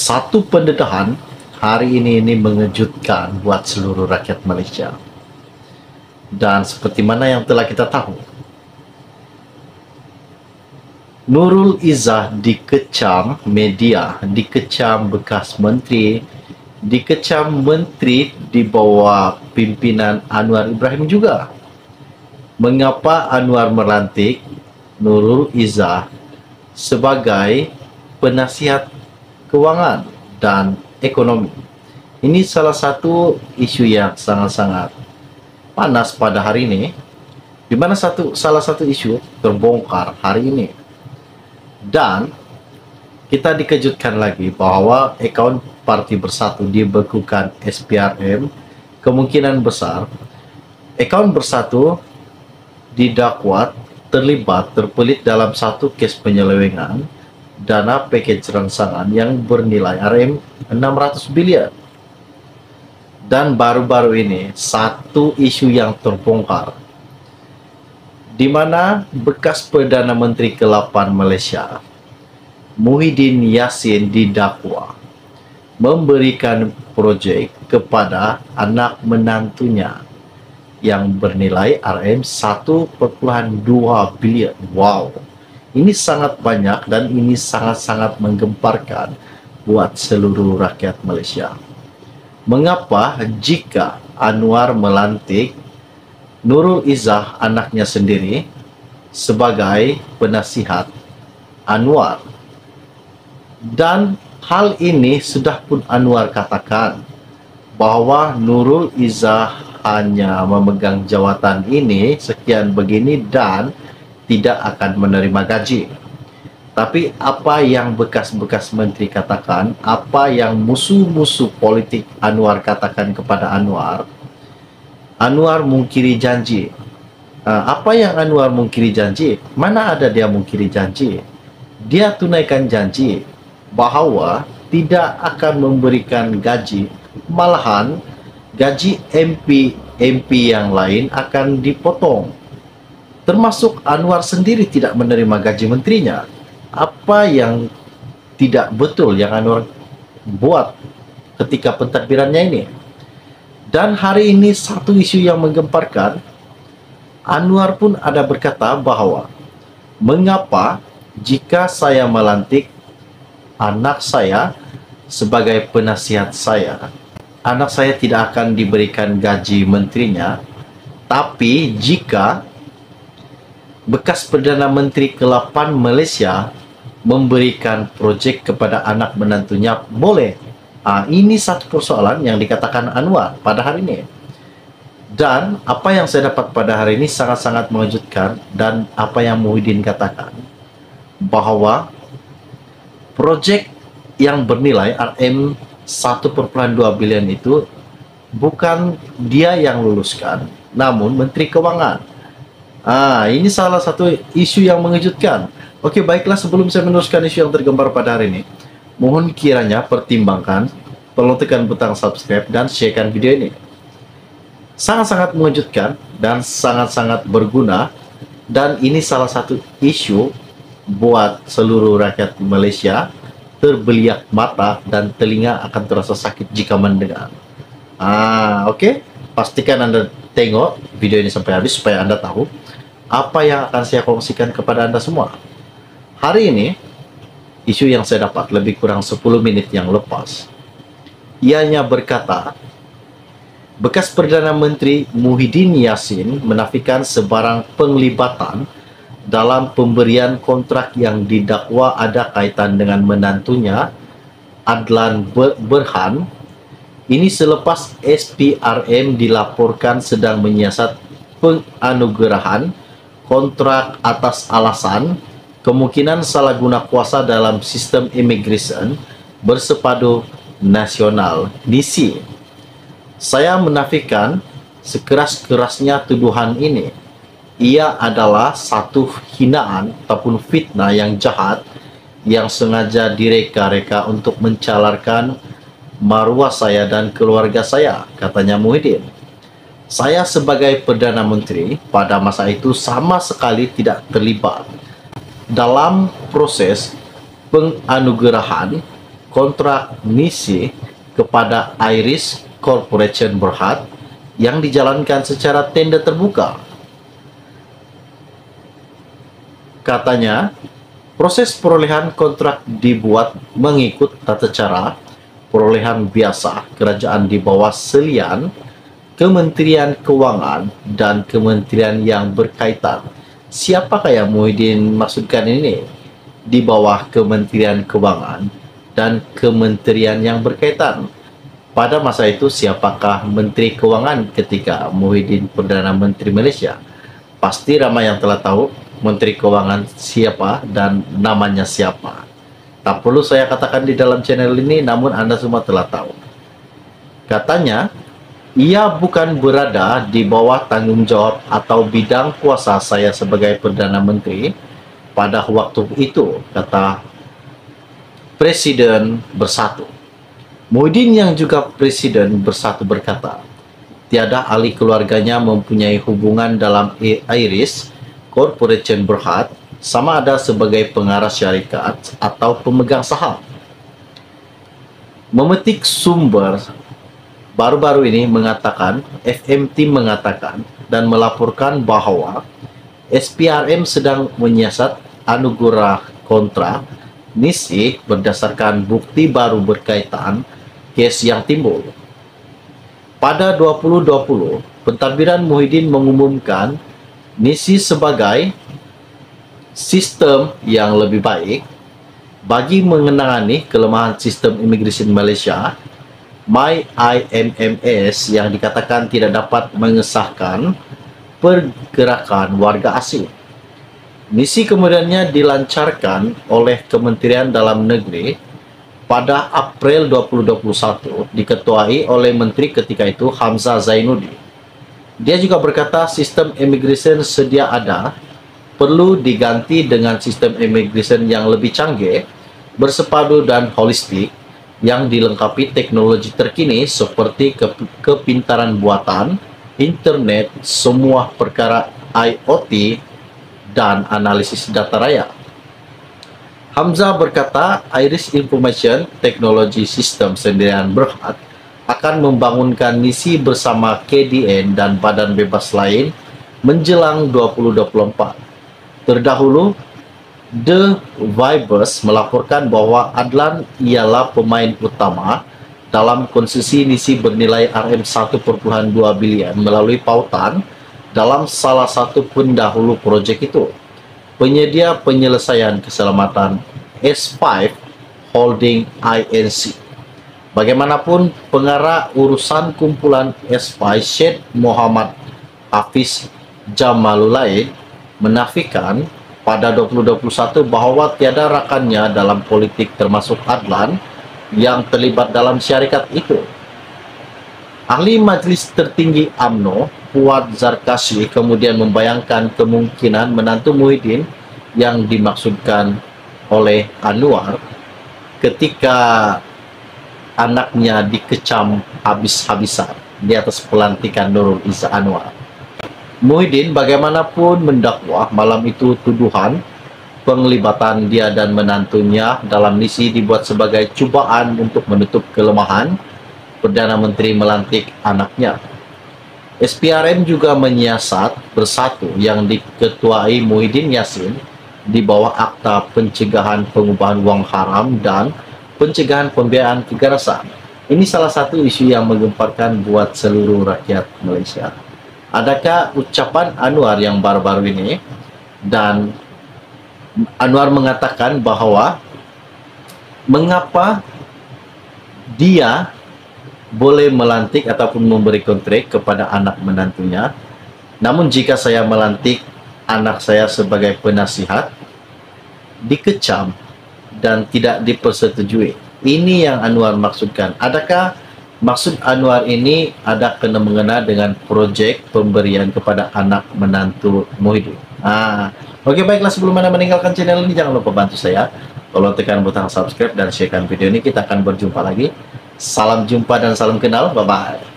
Satu pendedahan hari ini mengejutkan buat seluruh rakyat Malaysia. Dan seperti mana yang telah kita tahu, Nurul Izzah dikecam media, dikecam bekas menteri, dikecam menteri di bawah pimpinan Anwar Ibrahim juga. Mengapa Anwar melantik Nurul Izzah sebagai penasihat kewangan dan ekonomi? Ini salah satu isu yang sangat-sangat panas pada hari ini, di mana salah satu isu terbongkar hari ini. Dan kita dikejutkan lagi bahwa akaun Parti Bersatu dibekukan SPRM. Kemungkinan besar akaun Bersatu didakwa terpelit dalam satu kes penyelewengan dana pakej rangsangan yang bernilai RM600 bilion. Dan baru-baru ini satu isu yang terbongkar, di mana bekas Perdana Menteri ke-8 Malaysia, Muhyiddin Yassin, didakwa memberikan projek kepada anak menantunya yang bernilai RM1.2 bilion. Wow, ini sangat banyak dan ini sangat-sangat menggemparkan buat seluruh rakyat Malaysia. Mengapa jika Anwar melantik Nurul Izzah, anaknya sendiri, sebagai penasihat Anwar? Dan hal ini sudah pun Anwar katakan bahwa Nurul Izzah hanya memegang jawatan ini sekian begini dan tidak akan menerima gaji. Tapi apa yang bekas-bekas menteri katakan, apa yang musuh-musuh politik Anwar katakan kepada Anwar, Anwar mungkiri janji. Apa yang Anwar mungkiri janji? Mana ada dia mungkiri janji? Dia tunaikan janji bahawa tidak akan memberikan gaji, malahan gaji MP yang lain akan dipotong. Termasuk Anwar sendiri tidak menerima gaji menterinya. Apa yang tidak betul yang Anwar buat ketika pentadbirannya ini? Dan hari ini satu isu yang menggemparkan, Anwar pun ada berkata bahawa mengapa jika saya melantik anak saya sebagai penasihat saya, anak saya tidak akan diberikan gaji menterinya, tapi jika bekas Perdana Menteri ke-8 Malaysia memberikan projek kepada anak menantunya, boleh. Ini satu persoalan yang dikatakan Anwar pada hari ini. Dan apa yang saya dapat pada hari ini sangat-sangat mengejutkan, dan apa yang Muhyiddin katakan, bahawa projek yang bernilai RM1.2 bilion itu bukan dia yang luluskan, namun Menteri Kewangan. Ini salah satu isu yang mengejutkan. Okey, baiklah, sebelum saya meneruskan isu yang tergambar pada hari ini, mohon kiranya pertimbangkan, tolong tekan butang subscribe dan sharekan video ini. Sangat-sangat mengejutkan dan sangat-sangat berguna, dan ini salah satu isu buat seluruh rakyat Malaysia terbeliak mata dan telinga akan terasa sakit jika mendengar. Okey, pastikan Anda tengok video ini sampai habis supaya Anda tahu apa yang akan saya kongsikan kepada Anda semua. Hari ini, isu yang saya dapat lebih kurang 10 menit yang lepas, ianya berkata, bekas Perdana Menteri Muhyiddin Yassin menafikan sebarang penglibatan dalam pemberian kontrak yang didakwa ada kaitan dengan menantunya, Adlan Berhan. Ini selepas SPRM dilaporkan sedang menyiasat penganugerahan kontrak atas alasan kemungkinan salah guna kuasa dalam sistem imigresen bersepadu nasional (NISI). Saya menafikan sekeras-kerasnya tuduhan ini. Ia adalah satu hinaan ataupun fitnah yang jahat yang sengaja direka-reka untuk mencalarkan maruah saya dan keluarga saya, katanya Muhyiddin. Saya sebagai Perdana Menteri pada masa itu sama sekali tidak terlibat dalam proses penganugerahan kontrak NISI kepada Iris Corporation Berhad yang dijalankan secara tender terbuka. Katanya, proses perolehan kontrak dibuat mengikut tata cara perolehan biasa kerajaan di bawah selian Kementerian Kewangan dan kementerian yang berkaitan. Siapakah yang Muhyiddin maksudkan ini? Di bawah Kementerian Kewangan dan kementerian yang berkaitan. Pada masa itu, siapakah Menteri Kewangan ketika Muhyiddin Perdana Menteri Malaysia? Pasti ramai yang telah tahu Menteri Kewangan siapa dan namanya siapa. Tak perlu saya katakan di dalam channel ini, namun Anda semua telah tahu. Katanya, ia bukan berada di bawah tanggung jawab atau bidang kuasa saya sebagai Perdana Menteri pada waktu itu, kata Presiden Bersatu. Muhyiddin yang juga Presiden Bersatu berkata, tiada ahli keluarganya mempunyai hubungan dalam Iris Corporation Berhad, sama ada sebagai pengarah syarikat atau pemegang saham. Memetik sumber baru-baru ini mengatakan, FMT mengatakan dan melaporkan bahawa SPRM sedang menyiasat anugerah kontrak NISI berdasarkan bukti baru berkaitan kes yang timbul. Pada 2020, pentadbiran Muhyiddin mengumumkan NISI sebagai sistem yang lebih baik bagi mengenangani kelemahan sistem imigresen Malaysia, MyIMMS, yang dikatakan tidak dapat mengesahkan pergerakan warga asing. Misi kemudiannya dilancarkan oleh Kementerian Dalam Negeri pada April 2021, diketuai oleh Menteri ketika itu Hamzah Zainuddin. Dia juga berkata sistem imigresen sedia ada perlu diganti dengan sistem imigresen yang lebih canggih, bersepadu dan holistik, yang dilengkapi teknologi terkini seperti kepintaran buatan, internet, semua perkara IoT, dan analisis data raya. Hamzah berkata, Iris Information Technology System Sdn Berhad akan membangunkan misi bersama KDN dan badan bebas lain menjelang 2024. Terdahulu, The Vibers melaporkan bahwa Adlan ialah pemain utama dalam konsesi NISI bernilai RM1.2 bilion melalui pautan dalam salah satu pendahulu projek itu, penyedia penyelesaian keselamatan S5 Holding Inc. Bagaimanapun, pengarah urusan kumpulan S5 Syed Muhammad Hafiz Jamalulaid menafikan pada 2021 bahawa tiada rakannya dalam politik termasuk Adlan yang terlibat dalam syarikat itu. Ahli Majlis Tertinggi UMNO, Fuad Zarkashi, kemudian membayangkan kemungkinan menantu Muhyiddin yang dimaksudkan oleh Anwar ketika anaknya dikecam habis-habisan di atas pelantikan Nurul Izzah Anwar. Muhyiddin bagaimanapun mendakwa malam itu tuduhan penglibatan dia dan menantunya dalam misi dibuat sebagai cubaan untuk menutup kelemahan Perdana Menteri melantik anaknya. SPRM juga menyiasat Bersatu yang diketuai Muhyiddin Yassin di bawah Akta Pencegahan Pengubahan Wang Haram dan Pencegahan Pembiayaan Kekerasan. Ini salah satu isu yang menggemparkan buat seluruh rakyat Malaysia. Adakah ucapan Anwar yang baru-baru ini, dan Anwar mengatakan bahawa mengapa dia boleh melantik ataupun memberi kontrak kepada anak menantunya, namun jika saya melantik anak saya sebagai penasihat dikecam dan tidak dipersetujui. Ini yang Anwar maksudkan. Adakah maksud Anwar ini ada kena mengena dengan projek pemberian kepada anak menantu Muhyiddin? Oke, baiklah, sebelum Anda meninggalkan channel ini, jangan lupa bantu saya. Tolong tekan butang subscribe dan sharekan video ini. Kita akan berjumpa lagi. Salam jumpa dan salam kenal. Bye-bye.